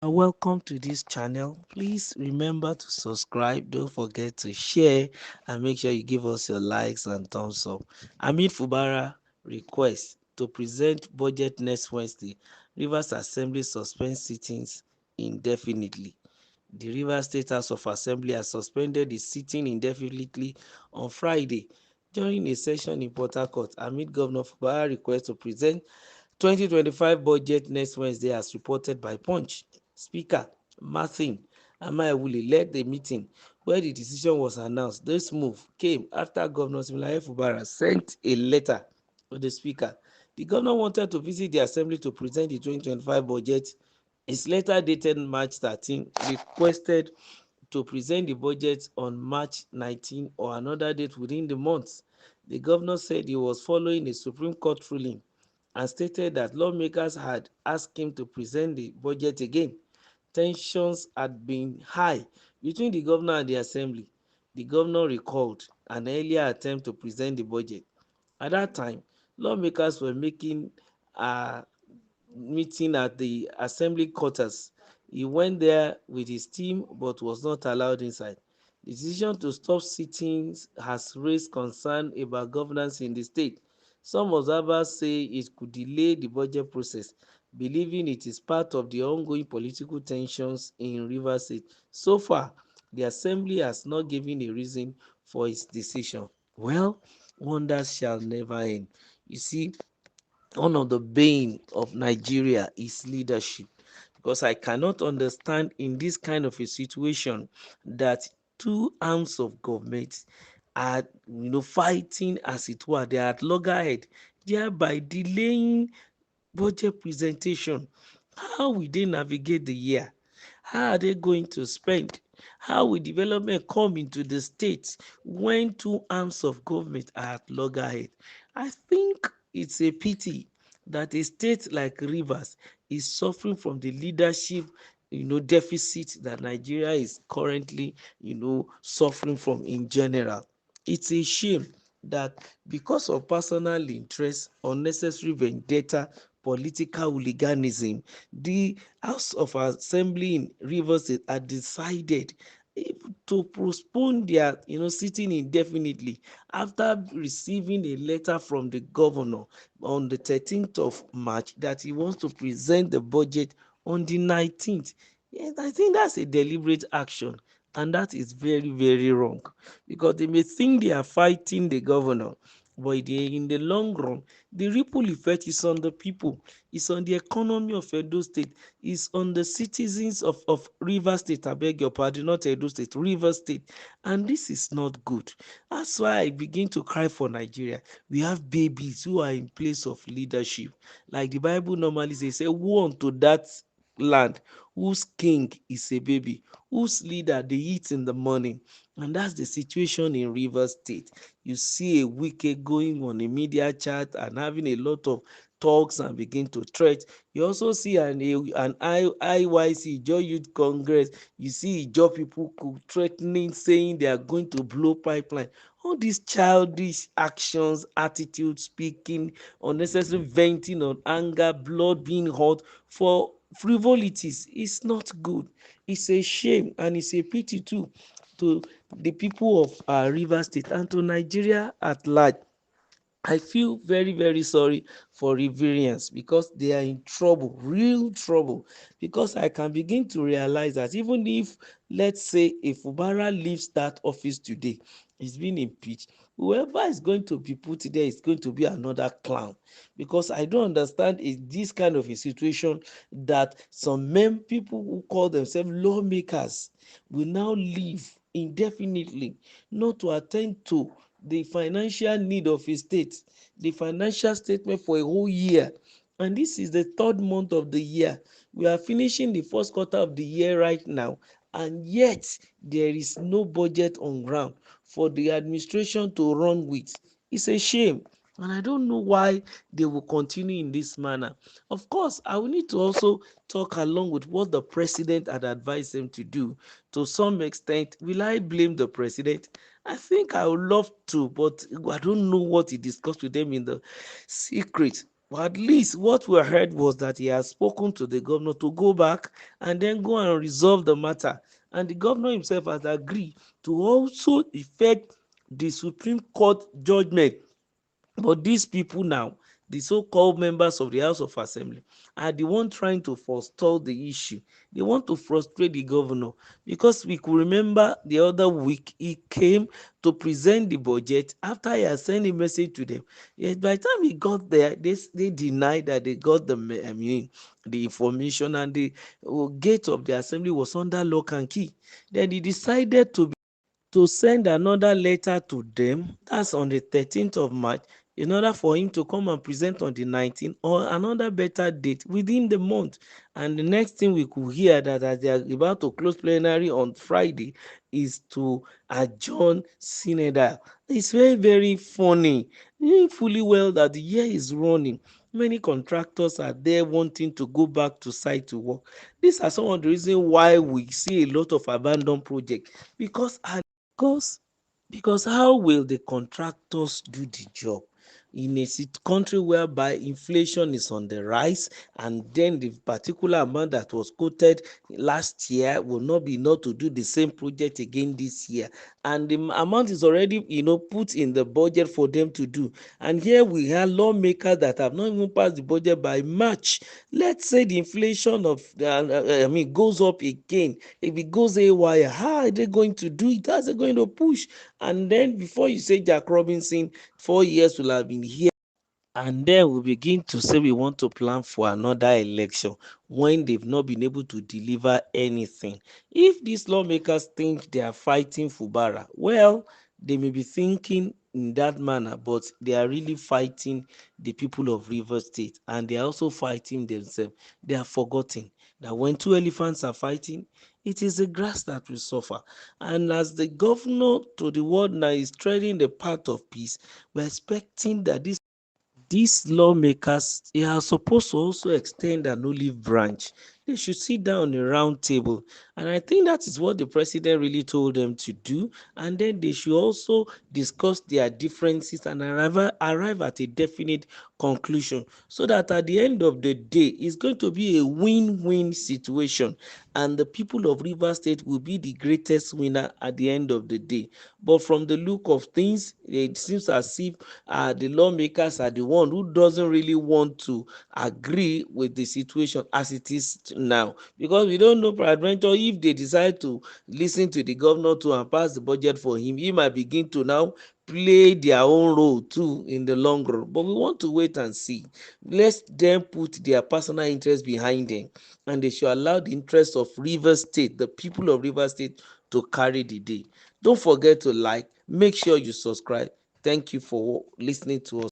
Welcome to this channel. Please remember to subscribe. Don't forget to share and make sure you give us your likes and thumbs up. Fubara request to present budget next Wednesday. Rivers Assembly suspends sittings indefinitely. The Rivers State House of Assembly has suspended the sitting indefinitely on Friday during a session in Port Harcourt amid Governor Fubara request to present 2025 budget next Wednesday as reported by Punch. Speaker Martin Amaewhule led the meeting where the decision was announced. This move came after Governor Similaye Fubara sent a letter to the Speaker. The governor wanted to visit the Assembly to present the 2025 budget. His letter dated March 13 requested to present the budget on March 19 or another date within the month. The governor said he was following a Supreme Court ruling and stated that lawmakers had asked him to present the budget again. Tensions had been high between the governor and the assembly. The governor recalled an earlier attempt to present the budget. At that time, lawmakers were making a meeting at the assembly quarters. He went there with his team but was not allowed inside. The decision to stop sittings has raised concern about governance in the state. Some observers say it could delay the budget process, believing it is part of the ongoing political tensions in Rivers State. So far, the assembly has not given a reason for its decision. Well, wonders shall never end. You see, one of the bane of Nigeria is leadership, because I cannot understand in this kind of a situation that two arms of government are fighting, as it were. They are at loggerhead, thereby delaying budget presentation. How will they navigate the year? How are they going to spend? How will development come into the state when two arms of government are at loggerhead? I think it's a pity that a state like Rivers is suffering from the leadership deficit that Nigeria is currently suffering from in general. It's a shame that because of personal interest, unnecessary vendetta, political hooliganism, the House of Assembly in Rivers State had decided to postpone their sitting indefinitely after receiving a letter from the governor on the 13th of March that he wants to present the budget on the 19th. Yes, I think that's a deliberate action, and that is very, very wrong, because they may think they are fighting the governor, but in the long run, the ripple effect is on the people, it's on the economy of Edo State, it's on the citizens of Rivers State. I beg your pardon, not Edo State, Rivers State. And this is not good. That's why I begin to cry for Nigeria. We have babies who are in place of leadership. Like the Bible normally says, say, woe unto that land whose king is a baby, whose leader they eat in the morning. And that's the situation in Rivers State. You see a wicked going on a media chat and having a lot of talks and begin to threat. You also see an IYC, Ijaw Youth Congress. You see Ijaw people threatening, saying they are going to blow pipeline. All these childish actions, attitude, speaking, unnecessary venting on anger, blood being hot for frivolities is not good. It's a shame, and it's a pity too to the people of Rivers State and to Nigeria at large. I feel very, very sorry for Riverians, because they are in trouble, real trouble. Because I can begin to realize that even if, let's say, if Fubara leaves that office today, he's been impeached, whoever is going to be put there is going to be another clown. Because I don't understand this kind of a situation that some people who call themselves lawmakers will now leave indefinitely, not to attend to the financial need of a state, the financial statement for a whole year. And this is the third month of the year. We are finishing the first quarter of the year right now, and yet there is no budget on ground for the administration to run with. It's a shame. And I don't know why they will continue in this manner. Of course, I will need to also talk along with what the president had advised them to do. To some extent, will I blame the president? I think I would love to, but I don't know what he discussed with them in the secret. But at least what we heard was that he has spoken to the governor to go back and then go and resolve the matter. And the governor himself has agreed to also effect the Supreme Court judgment. But these people now, the so-called members of the House of Assembly, are the one trying to forestall the issue. They want to frustrate the governor, because we could remember the other week he came to present the budget after he had sent a message to them. Yes, by the time he got there, they denied that they got the information, and the gate of the assembly was under lock and key. Then he decided to send another letter to them, that's on the 13th of March, in order for him to come and present on the 19th, or another better date within the month. And the next thing we could hear, that as they are about to close plenary on Friday, is to adjourn synod. It's very, very funny, knowing fully well that the year is running. Many contractors are there wanting to go back to site to work. These are some of the reasons why we see a lot of abandoned projects, because because because how will the contractors do the job in a country whereby inflation is on the rise, and then the particular amount that was quoted last year will not be enough to do the same project again this year, and the amount is already put in the budget for them to do. And here we have lawmakers that have not even passed the budget by March. Let's say the inflation of goes up again. If it goes haywire, how are they going to do it? How are they going to push? And then before you say Jack Robinson, 4 years will have been here, and then we begin to say we want to plan for another election when they've not been able to deliver anything. If these lawmakers think they are fighting Fubara, well, they may be thinking in that manner, but they are really fighting the people of Rivers State, and they are also fighting themselves. They are forgetting that when two elephants are fighting, it is the grass that will suffer. And as the governor to the world now is treading the path of peace, we're expecting that these lawmakers, they are supposed to also extend an olive branch. They should sit down on a round table. And I think that is what the president really told them to do. And then they should also discuss their differences and arrive at a definite conclusion, so that at the end of the day, it's going to be a win-win situation. And the people of Rivers State will be the greatest winner at the end of the day. But from the look of things, it seems as if the lawmakers are the one who doesn't really want to agree with the situation as it is now, because we don't know, peradventure, if they decide to listen to the governor too and pass the budget for him, he might begin to now play their own role too in the long run. But we want to wait and see. Let them put their personal interest behind them, and they should allow the interest of Rivers State, the people of Rivers State, to carry the day. Don't forget to like, make sure you subscribe. Thank you for listening to us.